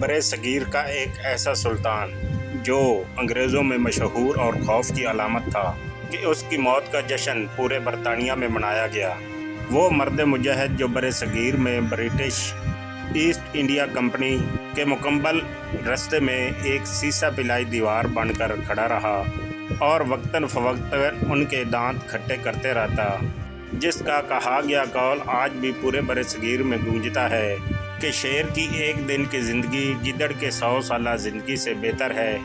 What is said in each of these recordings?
برِ صغیر کا ایک ایسا سلطان جو انگریزوں میں مشہور اور خوف کی علامت تھا کہ اس کی موت کا جشن پورے برطانیہ میں منایا گیا۔ وہ مرد مجاہد جو برِ صغیر میں برٹش ایسٹ انڈیا کمپنی کے مکمل رستے میں ایک سیسہ پلائی دیوار بن کر کھڑا رہا اور وقتاً فوقتاً ان کے دانت کھٹے کرتے رہتا، جس کا کہا گیا قول آج بھی پورے برِ صغیر میں گونجتا ہے کہ شیر کی ایک دن کی زندگی گدڑ کے 100 سالہ زندگی سے بہتر ہے۔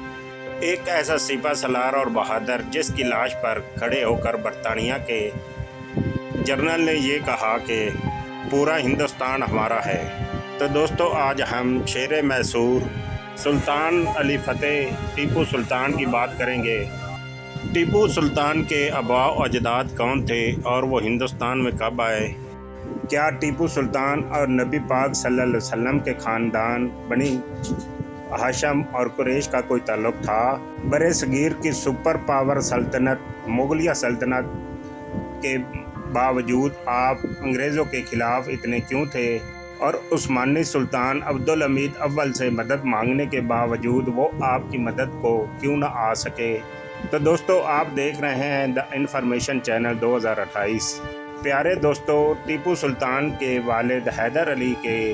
ایک ایسا سپہ سالار اور بہادر جس کی لاش پر کھڑے ہو کر برطانیہ کے جنرل نے یہ کہا کہ پورا ہندوستان ہمارا ہے۔ تو دوستو، آج ہم شیر میسور سلطان علی فتح ٹیپو سلطان کی بات کریں گے۔ ٹیپو سلطان کے آباء و اجداد کون تھے اور وہ ہندوستان میں کب آئے؟ کیا ٹیپو سلطان اور نبی پاک صلی اللہ علیہ وسلم کے خاندان بنی ہاشم اور قریش کا کوئی تعلق تھا؟ برِ صغیر کی سپر پاور سلطنت مغلیہ سلطنت کے باوجود آپ انگریزوں کے خلاف اتنے کیوں تھے اور عثمانی سلطان عبدالحمید اول سے مدد مانگنے کے باوجود وہ آپ کی مدد کو کیوں نہ آ سکے؟ تو دوستو، آپ دیکھ رہے ہیں دا انفارمیشن چینل 2028۔ پیارے دوستو، ٹیپو سلطان کے والد حیدر علی کے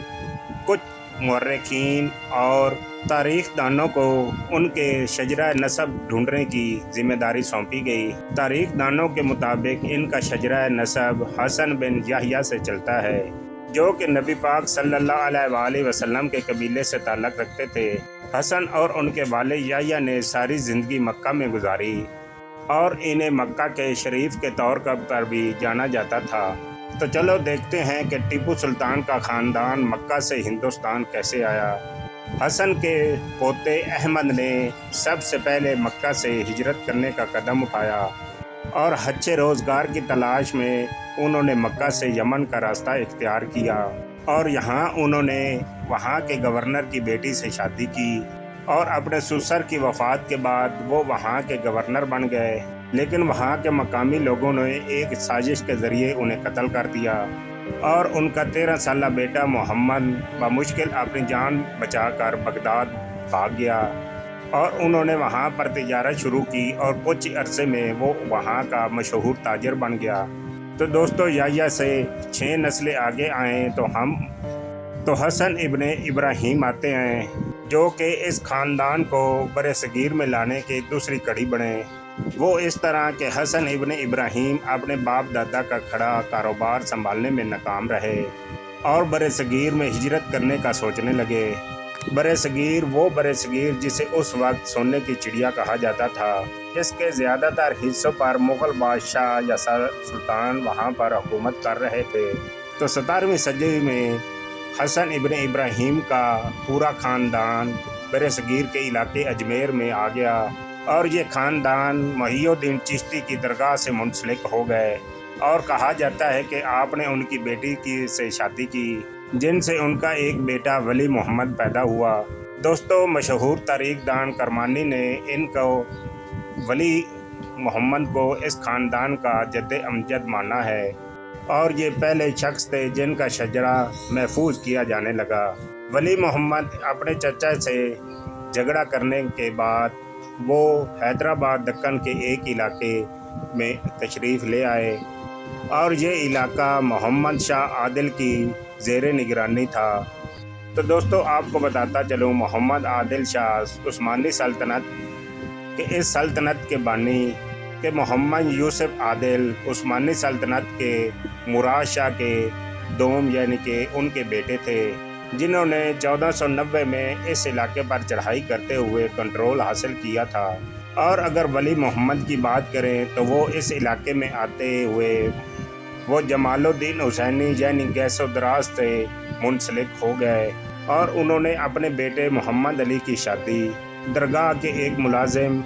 کچھ مورخین اور تاریخ دانوں کو ان کے شجرہ نسب ڈھونڈنے کی ذمہ داری سونپی گئی۔ تاریخ دانوں کے مطابق ان کا شجرہ نسب حسن بن یحییٰ سے چلتا ہے، جو کہ نبی پاک صلی اللہ علیہ وآلہ وسلم کے قبیلے سے تعلق رکھتے تھے۔ حسن اور ان کے والد یحییٰ نے ساری زندگی مکہ میں گزاری اور انہیں مکہ کے شریف کے طور پر بھی جانا جاتا تھا۔ تو چلو دیکھتے ہیں کہ ٹیپو سلطان کا خاندان مکہ سے ہندوستان کیسے آیا۔ حسن کے پوتے احمد نے سب سے پہلے مکہ سے ہجرت کرنے کا قدم اٹھایا اور اچھے روزگار کی تلاش میں انہوں نے مکہ سے یمن کا راستہ اختیار کیا اور یہاں انہوں نے وہاں کے گورنر کی بیٹی سے شادی کی اور اپنے سسر کی وفات کے بعد وہ وہاں کے گورنر بن گئے، لیکن وہاں کے مقامی لوگوں نے ایک سازش کے ذریعے انہیں قتل کر دیا اور ان کا 13 سالہ بیٹا محمد بمشکل اپنی جان بچا کر بغداد بھاگ گیا اور انہوں نے وہاں پر تجارت شروع کی اور کچھ عرصے میں وہ وہاں کا مشہور تاجر بن گیا۔ تو دوستو، یحییٰ سے 6 نسلیں آگے آئیں تو حسن ابن ابراہیم آتے ہیں، جو کہ اس خاندان کو برِ صغیر میں لانے کی دوسری کڑی بنے۔ وہ اس طرح کہ حسن ابن ابراہیم اپنے باپ دادا کا کھڑا کاروبار سنبھالنے میں ناکام رہے اور برِ صغیر میں ہجرت کرنے کا سوچنے لگے۔ برِ صغیر جسے اس وقت سونے کی چڑیا کہا جاتا تھا، جس کے زیادہ تر حصوں پر مغل بادشاہ یا سلطان وہاں پر حکومت کر رہے تھے۔ تو 17ویں صدی میں حسن ابن ابراہیم کا پورا خاندان برِ صغیر کے علاقے اجمیر میں آ گیا اور یہ خاندان محی الدین چشتی کی درگاہ سے منسلک ہو گئے اور کہا جاتا ہے کہ آپ نے ان کی بیٹی سے شادی کی، جن سے ان کا ایک بیٹا ولی محمد پیدا ہوا۔ دوستو، مشہور تاریخ دان کرمانی نے ان کو ولی محمد کو اس خاندان کا جد امجد مانا ہے اور یہ پہلے شخص تھے جن کا شجرہ محفوظ کیا جانے لگا۔ ولی محمد اپنے چچا سے جھگڑا کرنے کے بعد وہ حیدرآباد دکن کے ایک علاقے میں تشریف لے آئے اور یہ علاقہ محمد شاہ عادل کی زیر نگرانی تھا۔ تو دوستو، آپ کو بتاتا چلوں، محمد عادل شاہ عثمانی سلطنت کے اس سلطنت کے بانی کہ محمد یوسف عادل عثمانی سلطنت کے مراد شاہ کے دوم یعنی کہ ان کے بیٹے تھے، جنہوں نے 1490 میں اس علاقے پر چڑھائی کرتے ہوئے کنٹرول حاصل کیا تھا۔ اور اگر ولی محمد کی بات کریں تو وہ اس علاقے میں آتے ہوئے وہ جمال الدین حسینی یعنی گیس و دراز سے منسلک ہو گئے اور انہوں نے اپنے بیٹے محمد علی کی شادی درگاہ کے ایک ملازم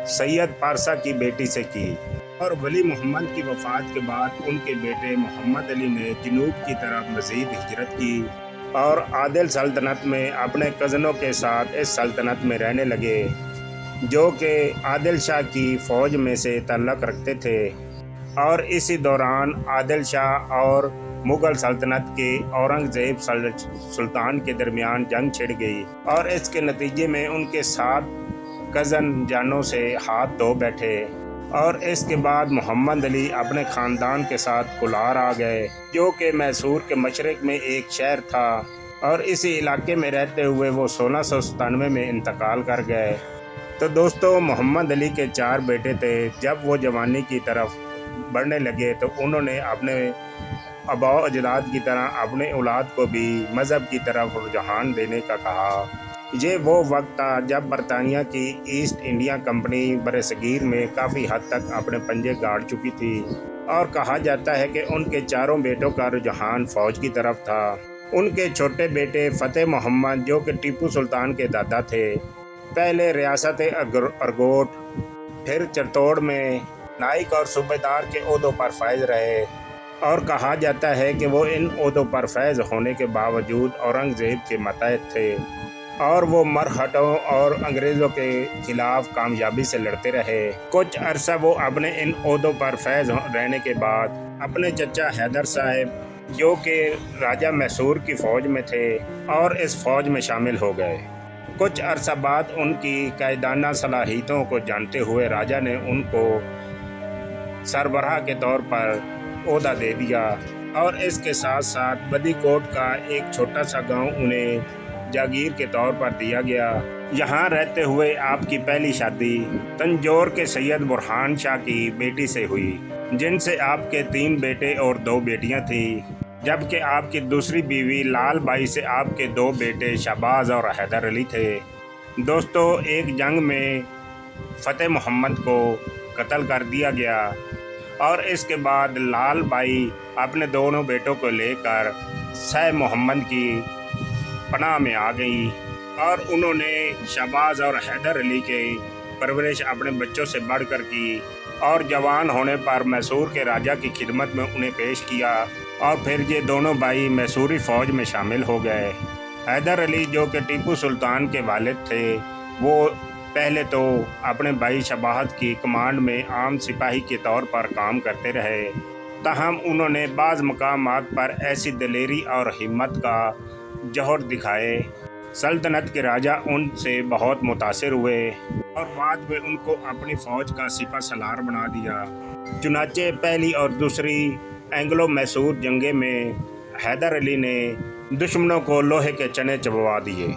سید پارسا کی بیٹی سے کی اور ولی محمد کی وفات کے بعد ان کے بیٹے محمد علی نے جنوب کی طرف مزید ہجرت کی اور عادل سلطنت میں اپنے کزنوں کے ساتھ اس سلطنت میں رہنے لگے، جو کہ عادل شاہ کی فوج میں سے تعلق رکھتے تھے۔ اور اسی دوران عادل شاہ اور مغل سلطنت کے اورنگزیب سلطان کے درمیان جنگ چھڑ گئی اور اس کے نتیجے میں ان کے 7 کزن جانوں سے ہاتھ دھو بیٹھے، اور اس کے بعد محمد علی اپنے خاندان کے ساتھ کولار آ گئے، جو کہ میسور کے مشرق میں ایک شہر تھا، اور اسی علاقے میں رہتے ہوئے وہ 1697 میں انتقال کر گئے۔ تو دوستو، محمد علی کے 4 بیٹے تھے۔ جب وہ جوانی کی طرف بڑھنے لگے تو انہوں نے اپنے آباء و اجداد کی طرح اپنے اولاد کو بھی مذہب کی طرف رجحان دینے کا کہا۔ یہ وہ وقت تھا جب برطانیہ کی ایسٹ انڈیا کمپنی برصغیر میں کافی حد تک اپنے پنجے گاڑ چکی تھی، اور کہا جاتا ہے کہ ان کے 4 بیٹوں کا رجحان فوج کی طرف تھا۔ ان کے چھوٹے بیٹے فتح محمد، جو کہ ٹیپو سلطان کے دادا تھے، پہلے ریاست ارگوٹ، پھر چتور میں نائک اور صوبیدار کے عہدوں پر فائز رہے، اور کہا جاتا ہے کہ وہ ان عہدوں پر فائز ہونے کے باوجود اورنگزیب کے ماتحت تھے، اور وہ مرہٹوں اور انگریزوں کے خلاف کامیابی سے لڑتے رہے۔ کچھ عرصہ وہ اپنے ان عہدوں پر فائز رہنے کے بعد اپنے چچا حیدر صاحب، جو کہ راجہ میسور کی فوج میں تھے، اور اس فوج میں شامل ہو گئے۔ کچھ عرصہ بعد ان کی قائدانہ صلاحیتوں کو جانتے ہوئے راجہ نے ان کو سربراہ کے طور پر عہدہ دے دیا، اور اس کے ساتھ ساتھ بدی کوٹ کا ایک چھوٹا سا گاؤں انہیں جاگیر کے طور پر دیا گیا۔ یہاں رہتے ہوئے آپ کی پہلی شادی تنجور کے سید برہان شاہ کی بیٹی سے ہوئی، جن سے آپ کے 3 بیٹے اور 2 بیٹیاں تھیں، جبکہ آپ کی دوسری بیوی لال بائی سے آپ کے 2 بیٹے شہباز اور حیدر علی تھے۔ دوستو، ایک جنگ میں فتح محمد کو قتل کر دیا گیا، اور اس کے بعد لال بائی اپنے دونوں بیٹوں کو لے کر شاہ محمد کی پناہ میں آ گئی، اور انہوں نے شہباز اور حیدر علی کی پرورش اپنے بچوں سے بڑھ کر کی، اور جوان ہونے پر میسور کے راجہ کی خدمت میں انہیں پیش کیا، اور پھر یہ دونوں بھائی میسوری فوج میں شامل ہو گئے۔ حیدر علی، جو کہ ٹیپو سلطان کے والد تھے، وہ پہلے تو اپنے بھائی شہباز کی کمانڈ میں عام سپاہی کے طور پر کام کرتے رہے، تاہم انہوں نے بعض مقامات پر ایسی دلیری اور ہمت کا جوہر دکھائے، سلطنت کے راجہ ان سے بہت متاثر ہوئے، اور بعد میں ان کو اپنی فوج کا سپہ سالار بنا دیا۔ چنانچہ پہلی اور دوسری اینگلو میسور جنگیں میں حیدر علی نے دشمنوں کو لوہے کے چنے چبوا دیے۔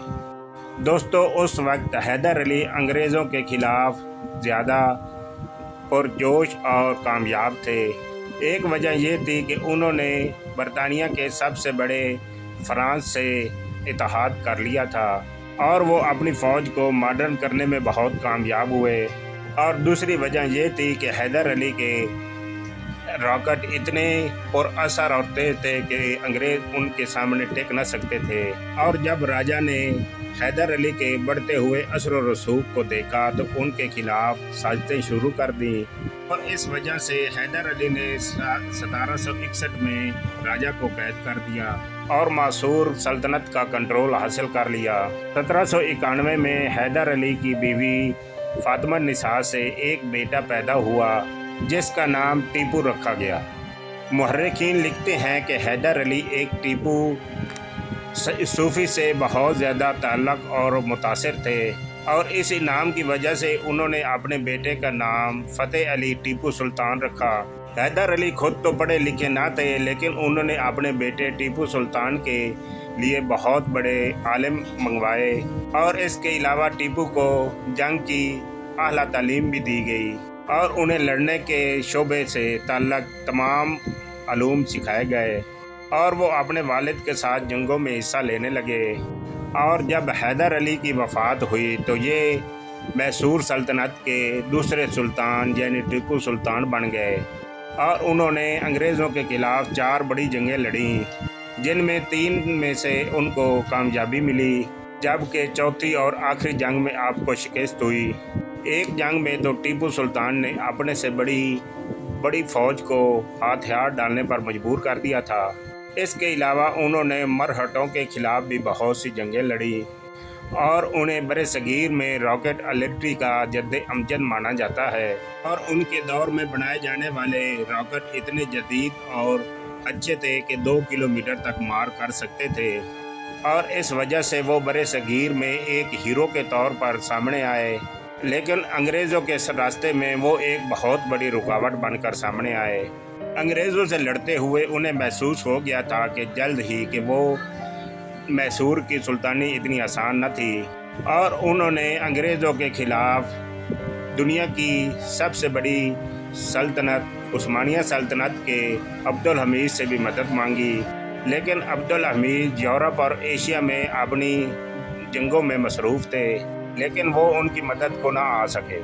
دوستو، اس وقت حیدر علی انگریزوں کے خلاف زیادہ پرجوش اور کامیاب تھے۔ ایک وجہ یہ تھی کہ انہوں نے برطانیہ کے سب سے بڑے فرانس سے اتحاد کر لیا تھا، اور وہ اپنی فوج کو ماڈرن کرنے میں بہت کامیاب ہوئے، اور دوسری وجہ یہ تھی کہ حیدر علی کے راکٹ اتنے پر اثر اور تیز تھے کہ انگریز ان کے سامنے ٹک نہ سکتے تھے، اور جب راجہ نے حیدر علی کے بڑھتے ہوئے اثر و رسوخ کو دیکھا تو ان کے خلاف سازشیں شروع کر دیں، اور اس وجہ سے حیدر علی نے 1761 میں راجہ کو قید کر دیا اور معصور سلطنت کا کنٹرول حاصل کر لیا۔ 1791 میں حیدر علی کی بیوی فاطمہ نساء سے ایک بیٹا پیدا ہوا، جس کا نام ٹیپو رکھا گیا۔ محرخین لکھتے ہیں کہ حیدر علی ایک ٹیپو صوفی سے بہت زیادہ تعلق اور متاثر تھے، اور اسی نام کی وجہ سے انہوں نے اپنے بیٹے کا نام فتح علی ٹیپو سلطان رکھا۔ حیدر علی خود تو پڑھے لکھے نہ تھے، لیکن انہوں نے اپنے بیٹے ٹیپو سلطان کے لیے بہت بڑے عالم منگوائے، اور اس کے علاوہ ٹیپو کو جنگ کی اعلیٰ تعلیم بھی دی گئی، اور انہیں لڑنے کے شعبے سے تعلق تمام علوم سکھائے گئے، اور وہ اپنے والد کے ساتھ جنگوں میں حصہ لینے لگے۔ اور جب حیدر علی کی وفات ہوئی تو یہ میسور سلطنت کے دوسرے سلطان یعنی ٹیپو سلطان بن گئے، اور انہوں نے انگریزوں کے خلاف 4 بڑی جنگیں لڑیں، جن میں 3 میں سے ان کو کامیابی ملی، جبکہ چوتھی اور آخری جنگ میں آپ کو شکست ہوئی۔ ایک جنگ میں تو ٹیپو سلطان نے اپنے سے بڑی فوج کو ہتھیار ڈالنے پر مجبور کر دیا تھا۔ اس کے علاوہ انہوں نے مرہٹوں کے خلاف بھی بہت سی جنگیں لڑیں، اور انہیں برِ صغیر میں راکٹ آرٹلری کا جد امجد مانا جاتا ہے، اور ان کے دور میں بنائے جانے والے راکٹ اتنے جدید اور اچھے تھے کہ 2 کلومیٹر تک مار کر سکتے تھے، اور اس وجہ سے وہ برِ صغیر میں ایک ہیرو کے طور پر سامنے آئے۔ لیکن انگریزوں کے راستے میں وہ ایک بہت بڑی رکاوٹ بن کر سامنے آئے۔ انگریزوں سے لڑتے ہوئے انہیں محسوس ہو گیا تھا کہ جلد ہی کہ وہ میسور کی سلطانی اتنی آسان نہ تھی، اور انہوں نے انگریزوں کے خلاف دنیا کی سب سے بڑی سلطنت عثمانیہ سلطنت کے عبدالحمید سے بھی مدد مانگی۔ لیکن عبدالحمید یورپ اور ایشیا میں اپنی جنگوں میں مصروف تھے، لیکن وہ ان کی مدد کو نہ آ سکے۔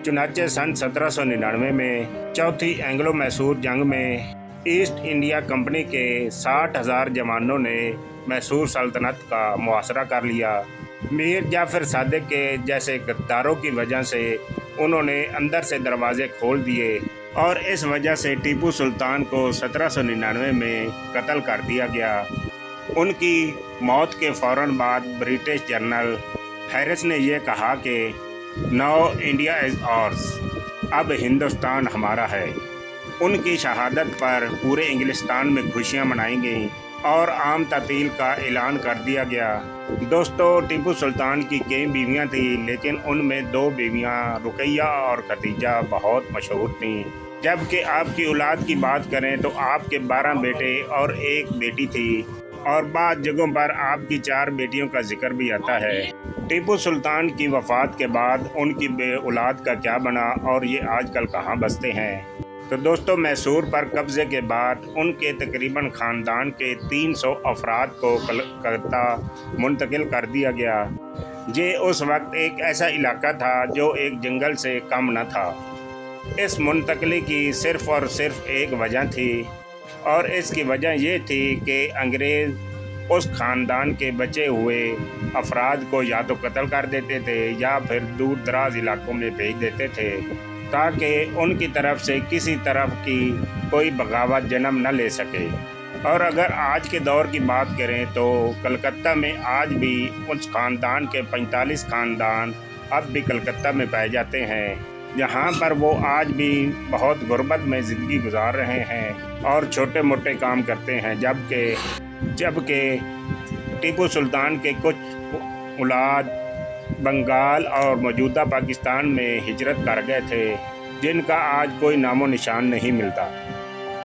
چنانچہ سن 1799 میں چوتھی اینگلو میسور جنگ میں ایسٹ انڈیا کمپنی کے 60,000 جوانوں نے میسور سلطنت کا محاصرہ کر لیا۔ میر جعفر صادق کے جیسے غداروں کی وجہ سے انہوں نے اندر سے دروازے کھول دیے، اور اس وجہ سے ٹیپو سلطان کو 1799 میں قتل کر دیا گیا۔ ان کی موت کے فوراً بعد برٹش جنرل ہیرس نے یہ کہا کہ "ناؤ انڈیا از آورز"، اب ہندوستان ہمارا ہے۔ ان کی شہادت پر پورے انگلستان میں خوشیاں منائی گئیں اور عام تعطیل کا اعلان کر دیا گیا۔ دوستو، ٹیپو سلطان کی کئی بیویاں تھیں، لیکن ان میں 2 بیویاں رقیہ اور ختیجہ بہت مشہور تھیں۔ جبکہ آپ کی اولاد کی بات کریں تو آپ کے 12 بیٹے اور 1 بیٹی تھی، اور بعض جگہوں پر آپ کی 4 بیٹیوں کا ذکر بھی آتا ہے۔ ٹیپو سلطان کی وفات کے بعد ان کی بے اولاد کا کیا بنا اور یہ آج کل کہاں بستے ہیں؟ تو دوستو، میسور پر قبضے کے بعد ان کے تقریباً خاندان کے 300 افراد کو کلکتہ منتقل کر دیا گیا۔ یہ اس وقت ایک ایسا علاقہ تھا جو ایک جنگل سے کم نہ تھا۔ اس منتقلی کی صرف اور صرف ایک وجہ تھی، اور اس کی وجہ یہ تھی کہ انگریز اس خاندان کے بچے ہوئے افراد کو یا تو قتل کر دیتے تھے یا پھر دور دراز علاقوں میں بھیج دیتے تھے، تاکہ ان کی طرف سے کسی طرف کی کوئی بغاوت جنم نہ لے سکے۔ اور اگر آج کے دور کی بات کریں تو کلکتہ میں آج بھی اس خاندان کے 45 خاندان اب بھی کلکتہ میں پائے جاتے ہیں، جہاں پر وہ آج بھی بہت غربت میں زندگی گزار رہے ہیں اور چھوٹے موٹے کام کرتے ہیں، جبکہ ٹیپو سلطان کے کچھ اولاد بنگال اور موجودہ پاکستان میں ہجرت کر گئے تھے، جن کا آج کوئی نام و نشان نہیں ملتا۔